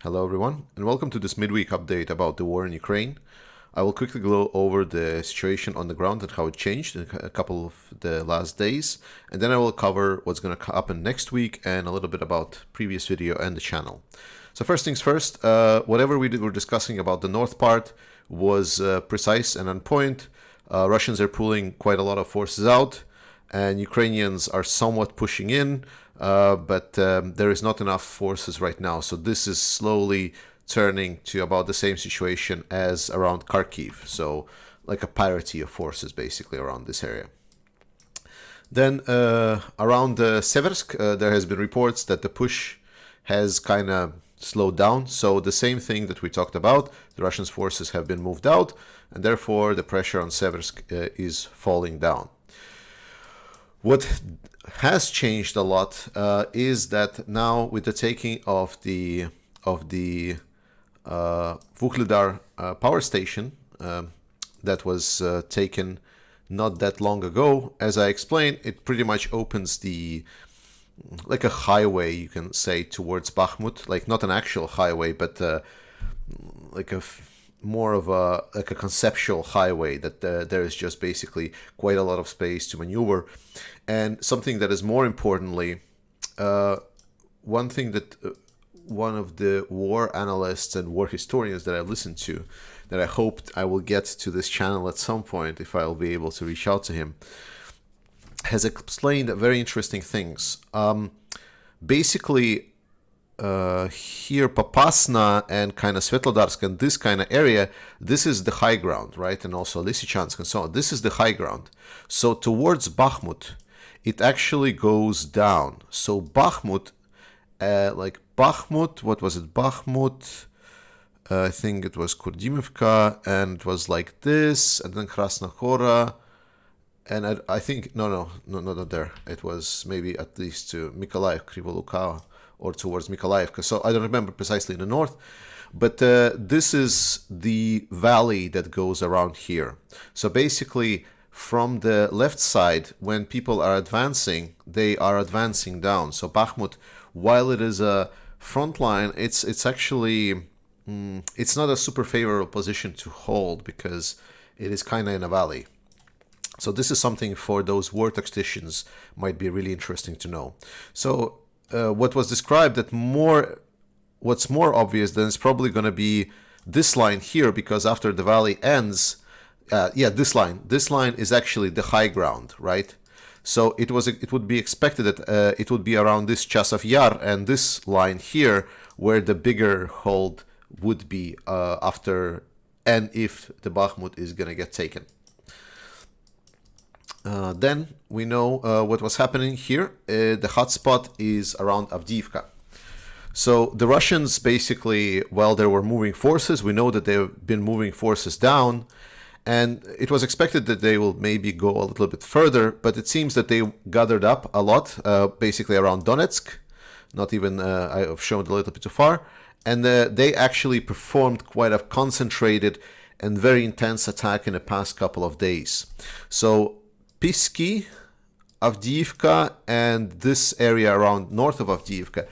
Hello everyone, and welcome to this midweek update about the war in Ukraine. I will quickly go over the situation on the ground and how it changed in a couple of the last days, and then I will cover what's going to happen next week and a little bit about previous video and the channel. So first things first, whatever we were discussing about the north part was precise and on point. Russians are pulling quite a lot of forces out, and Ukrainians are somewhat pushing in, but there is not enough forces right now. So this is slowly turning to about the same situation as around Kharkiv. So like a parity of forces basically around this area. Then around Seversk, there has been reports that the push has kind of slowed down. So the same thing that we talked about, the Russian forces have been moved out, and therefore the pressure on Seversk is falling down. What has changed a lot is that now with the taking of the Vuhledar power station that was taken not that long ago, as I explained, it pretty much opens like a highway, you can say, towards Bakhmut, like not an actual highway, but like more of a conceptual highway that there is just basically quite a lot of space to maneuver. And something that is more importantly, one thing that one of the war analysts and war historians that I listened to, that I hoped I will get to this channel at some point if I'll be able to reach out to him, has explained very interesting things. Basically, here Popasna and kind of Svetlodarsk and this kind of area, this is the high ground, right? And also Lysychansk and so on. This is the high ground. So towards Bakhmut, it actually goes down. So Bakhmut, what was it? Bakhmut, I think it was Kurdimivka, and it was like this, and then Krasnahora, and I think, no, not there. It was maybe at least to Mykolaiv, Krivoluka, or towards Mykolaiv. So I don't remember precisely in the north, but this is the valley that goes around here. So basically, from the left side, when people are advancing, they are advancing down. So Bakhmut, while it is a front line, it's actually it's not a super favorable position to hold because it is kind of in a valley. So this is something for those war tacticians might be really interesting to know. So what was described that what's more obvious then is probably going to be this line here, because after the valley ends, this line is actually the high ground, right? So it would be expected that it would be around this Chasov Yar and this line here where the bigger hold would be after and if the Bakhmut is going to get taken. Then we know what was happening here. The hotspot is around Avdiivka. So the Russians basically, while they were moving forces, we know that they've been moving forces down, and it was expected that they will maybe go a little bit further, but it seems that they gathered up a lot, basically around Donetsk, not even, I've shown it a little bit too far, and they actually performed quite a concentrated and very intense attack in the past couple of days. So Pisky, Avdiivka, and this area around north of Avdiivka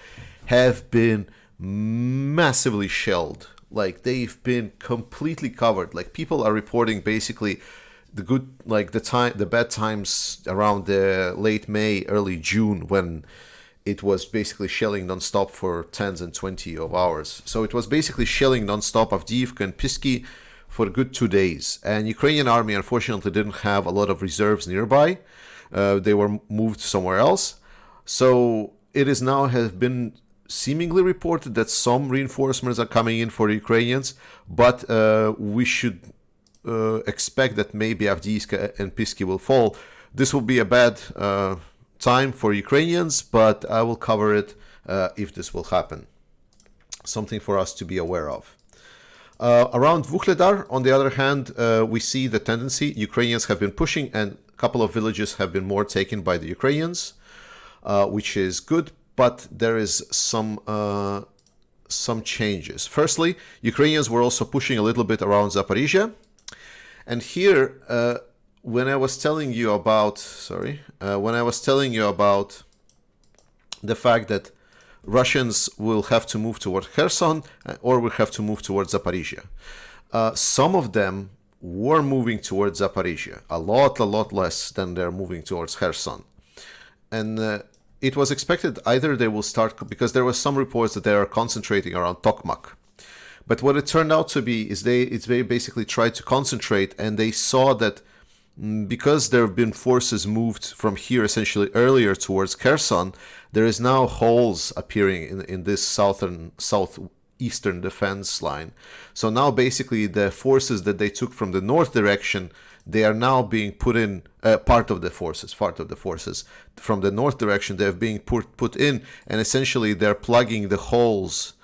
have been massively shelled. Like they've been completely covered. Like people are reporting basically the bad times around the late May, early June, when it was basically shelling nonstop for 10s and 20 of hours. So it was basically shelling nonstop Avdiivka and Pisky for a good 2 days. And Ukrainian army unfortunately didn't have a lot of reserves nearby. They were moved somewhere else. So it is now have been seemingly reported that some reinforcements are coming in for the Ukrainians, but we should expect that maybe Avdiivka and Pisky will fall. This will be a bad time for Ukrainians, but I will cover it if this will happen. Something for us to be aware of. Around Vuhledar, on the other hand, we see the tendency. Ukrainians have been pushing, and a couple of villages have been more taken by the Ukrainians, which is good, but there is some changes. Firstly, Ukrainians were also pushing a little bit around Zaporizhzhia, and here, when I was telling you about the fact that Russians will have to move toward Kherson or will have to move towards Zaporizhzhia. Some of them were moving towards Zaporizhzhia, a lot less than they're moving towards Kherson. And it was expected either they will start, because there were some reports that they are concentrating around Tokmak. But what it turned out to be is they basically tried to concentrate, and they saw that because there have been forces moved from here essentially earlier towards Kherson, there is now holes appearing in this southeastern defense line. So now basically the forces that they took from the north direction, they are now being put in, part of the forces from the north direction, they're being put in, and essentially they're plugging the holes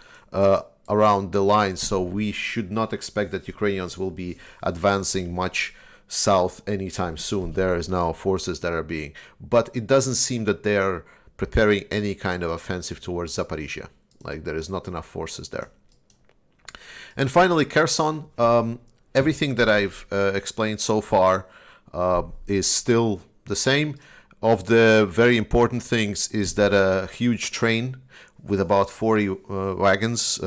around the line. So we should not expect that Ukrainians will be advancing much south anytime soon. There is now forces that are being, but it doesn't seem that they are preparing any kind of offensive towards Zaporizhzhia. Like, there is not enough forces there. And finally, Kherson, everything that I've explained so far is still the same. Of the very important things is that a huge train with about 40 wagons,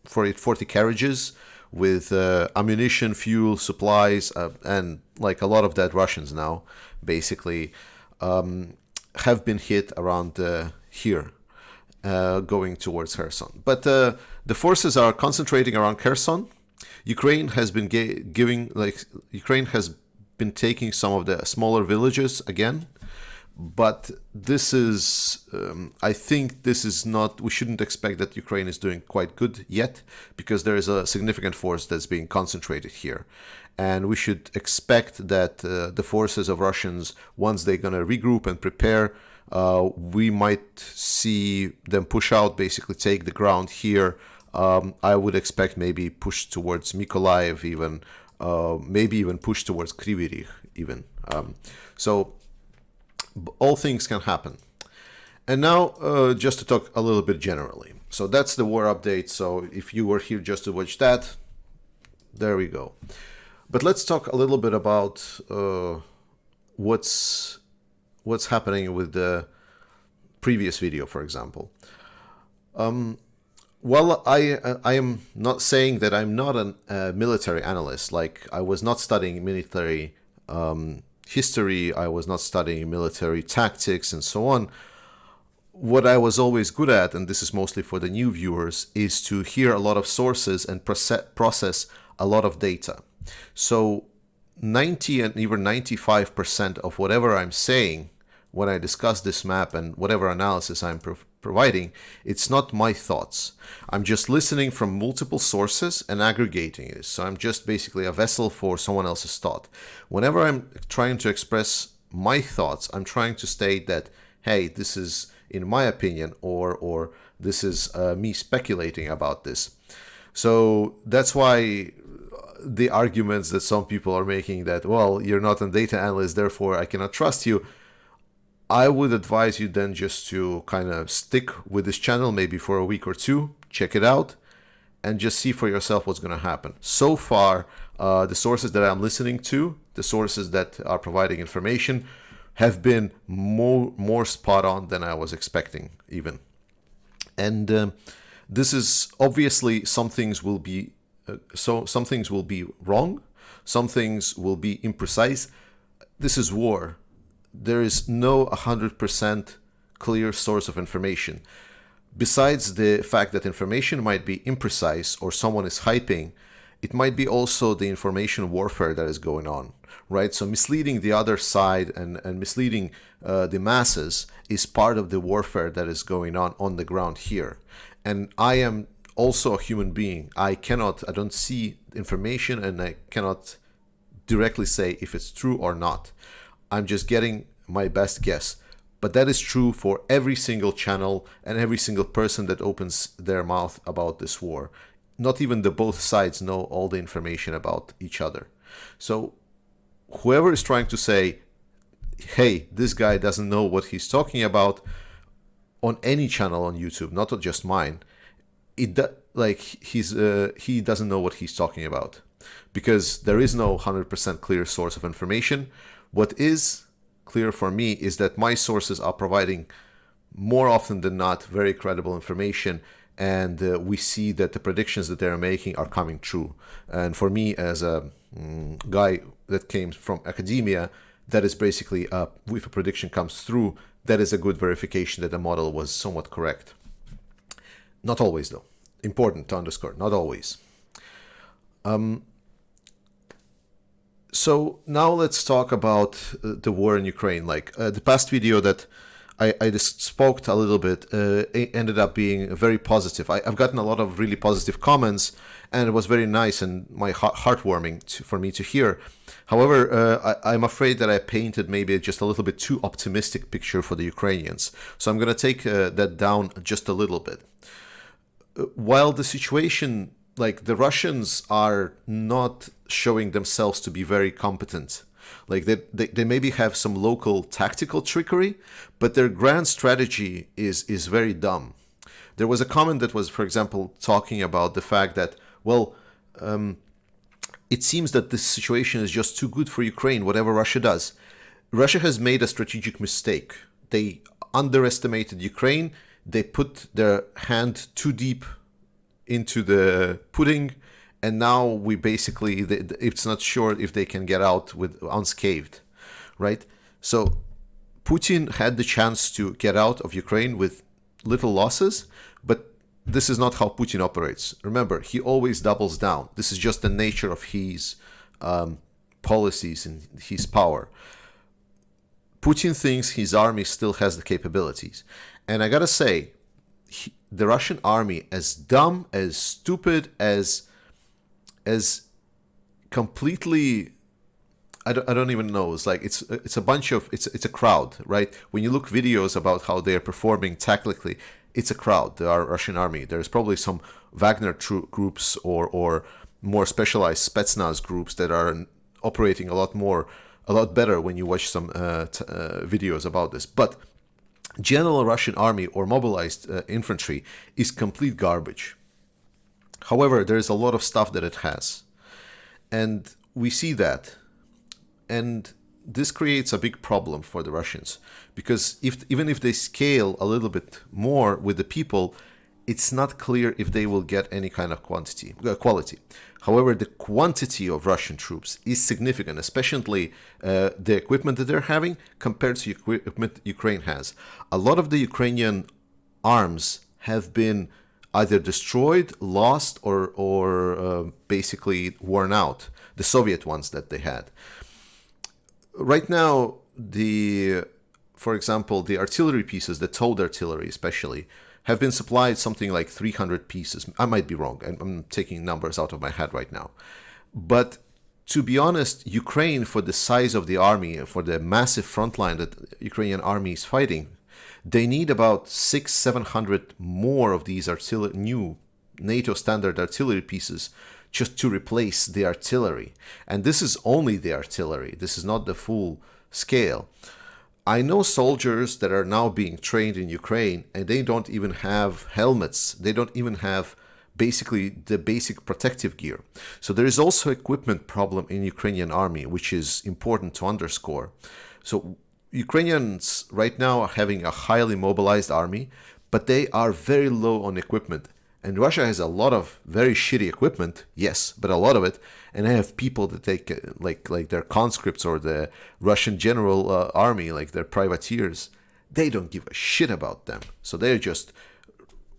40 carriages with ammunition, fuel, supplies, and like a lot of dead Russians now, basically, have been hit around here, going towards Kherson. But the forces are concentrating around Kherson. Ukraine has been Ukraine has been taking some of the smaller villages again. But this is, I think this is not, we shouldn't expect that Ukraine is doing quite good yet, because there is a significant force that's being concentrated here. And we should expect that the forces of Russians, once they're going to regroup and prepare, we might see them push out, basically take the ground here. I would expect maybe push towards Mykolaiv even, maybe even push towards Kryvyi Rih even. So all things can happen. And now, just to talk a little bit generally. So that's the war update. So if you were here just to watch that, there we go. But let's talk a little bit about what's happening with the previous video, for example. Well, I am not saying that I'm not a military analyst. Like, I was not studying military history, I was not studying military tactics and so on. What I was always good at, and this is mostly for the new viewers, is to hear a lot of sources and process a lot of data. So 90 and even 95% of whatever I'm saying when I discuss this map and whatever analysis I'm providing, it's not my thoughts. I'm just listening from multiple sources and aggregating it. So I'm just basically a vessel for someone else's thought. Whenever I'm trying to express my thoughts, I'm trying to state that, hey, this is in my opinion, or this is me speculating about this. So that's why the arguments that some people are making that, well, you're not a data analyst, therefore I cannot trust you. I would advise you then just to kind of stick with this channel maybe for a week or two, check it out, and just see for yourself what's going to happen. So far, the sources that I'm listening to, the sources that are providing information, have been more spot on than I was expecting even. And this is obviously some things will be some things will be wrong, some things will be imprecise. This is war. There is no 100% clear source of information. Besides the fact that information might be imprecise or someone is hyping, it might be also the information warfare that is going on, right? So misleading the other side and misleading the masses is part of the warfare that is going on the ground here. And I am also a human being. I don't see information and I cannot directly say if it's true or not. I'm just getting my best guess. But that is true for every single channel and every single person that opens their mouth about this war. Not even both sides know all the information about each other. So whoever is trying to say, hey, this guy doesn't know what he's talking about, on any channel on YouTube, not just mine, he doesn't know what he's talking about, because there is no 100% clear source of information. What is clear for me is that my sources are providing more often than not, very credible information, and we see that the predictions that they're making are coming true. And for me, as a guy that came from academia, that is basically, if a prediction comes through, that is a good verification that the model was somewhat correct. Not always, though. Important to underscore, not always. So now let's talk about the war in Ukraine. Like the past video that I just spoke a little bit ended up being very positive. I've gotten a lot of really positive comments, and it was very nice and heartwarming for me to hear. However, I'm afraid that I painted maybe just a little bit too optimistic picture for the Ukrainians. So I'm going to take that down just a little bit. While the situation, like the Russians are not showing themselves to be very competent. Like they maybe have some local tactical trickery, but their grand strategy is very dumb. There was a comment that was, for example, talking about the fact that, well, it seems that this situation is just too good for Ukraine, whatever Russia does. Russia has made a strategic mistake. They underestimated Ukraine. They put their hand too deep into the pudding, and now we basically, it's not sure if they can get out with unscathed, right? So Putin had the chance to get out of Ukraine with little losses, but this is not how Putin operates. Remember, he always doubles down. This is just the nature of his policies and his power. Putin thinks his army still has the capabilities. And I gotta say, the Russian army, as dumb, as stupid, as completely, I don't even know. It's like it's a bunch of it's a crowd, right? When you look videos about how they're performing tactically, it's a crowd. The Russian army. There's probably some Wagner groups or more specialized Spetsnaz groups that are operating a lot better when you watch some videos about this. But general Russian army or mobilized infantry is complete garbage. However, there is a lot of stuff that it has. And we see that. And this creates a big problem for the Russians. Because even if they scale a little bit more with the people, it's not clear if they will get any kind of quality. However, the quantity of Russian troops is significant, especially the equipment that they're having compared to equipment Ukraine has. A lot of the Ukrainian arms have been either destroyed, lost, or basically worn out. The Soviet ones that they had. Right now, for example, the artillery pieces, the towed artillery especially, have been supplied something like 300 pieces. I might be wrong. I'm taking numbers out of my head right now. But to be honest, Ukraine, for the size of the army, for the massive front line that the Ukrainian army is fighting, they need about 600-700 more of these new NATO standard artillery pieces just to replace the artillery. And this is only the artillery. This is not the full scale. I know soldiers that are now being trained in Ukraine, and they don't even have helmets. They don't even have basically the basic protective gear. So there is also equipment problem in Ukrainian army, which is important to underscore. So Ukrainians right now are having a highly mobilized army, but they are very low on equipment. And Russia has a lot of very shitty equipment, yes, but a lot of it. And I have people that take like their conscripts or the Russian general army, like their privateers. They don't give a shit about them. So they're just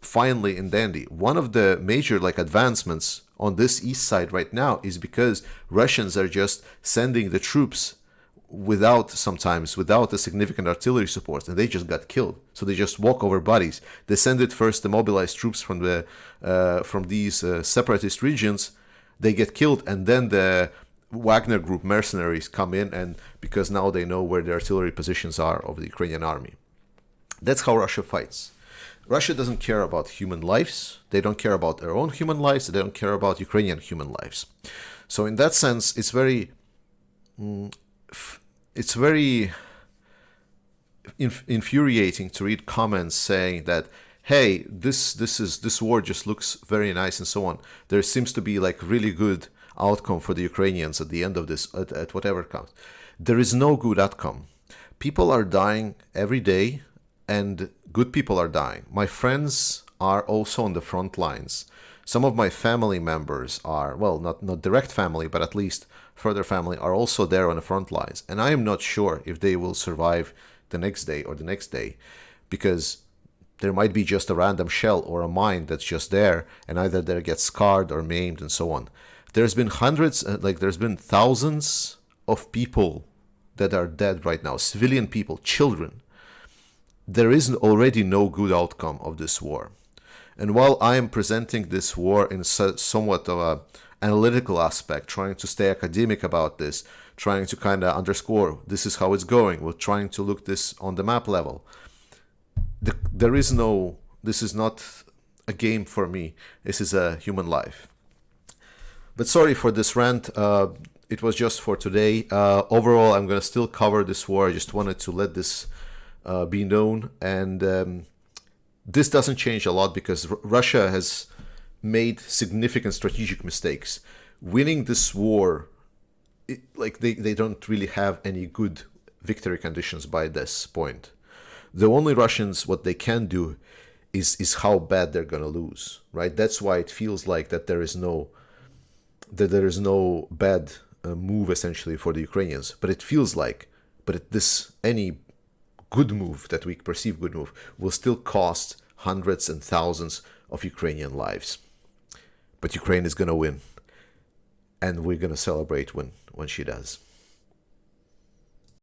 finally and dandy. One of the major advancements on this east side right now is because Russians are just sending the troops sometimes without a significant artillery support, and they just got killed. So they just walk over bodies. They send it first the mobilized troops from these separatist regions. They get killed, and then the Wagner group mercenaries come in, and because now they know where the artillery positions are of the Ukrainian army. That's how Russia fights. Russia doesn't care about human lives. They don't care about their own human lives. They don't care about Ukrainian human lives. So in that sense, it's very infuriating to read comments saying that, hey, this war just looks very nice and so on. There seems to be really good outcome for the Ukrainians at the end of this, at whatever counts. There is no good outcome. People are dying every day, and good people are dying. My friends are also on the front lines. Some of my family members are, well, not direct family, but at least further family are also there on the front lines. And I am not sure if they will survive the next day or the next day, because there might be just a random shell or a mine that's just there, and either they get scarred or maimed and so on. There's been there's been thousands of people that are dead right now, civilian people, children. There is already no good outcome of this war. And while I am presenting this war in somewhat of a analytical aspect, trying to stay academic about this, trying to kind of underscore this is how it's going, we're trying to look this on the map level. This is not a game for me. This is a human life. But sorry for this rant. It was just for today. Overall, I'm going to still cover this war. I just wanted to let this be known. And this doesn't change a lot because Russia has made significant strategic mistakes. Winning this war, they don't really have any good victory conditions by this point. The only Russians, what they can do is how bad they're going to lose, right? That's why it feels like that there is no bad move essentially for the Ukrainians. But it feels like, any good move that we perceive good move will still cost hundreds and thousands of Ukrainian lives. But Ukraine is going to win, and we're going to celebrate when she does.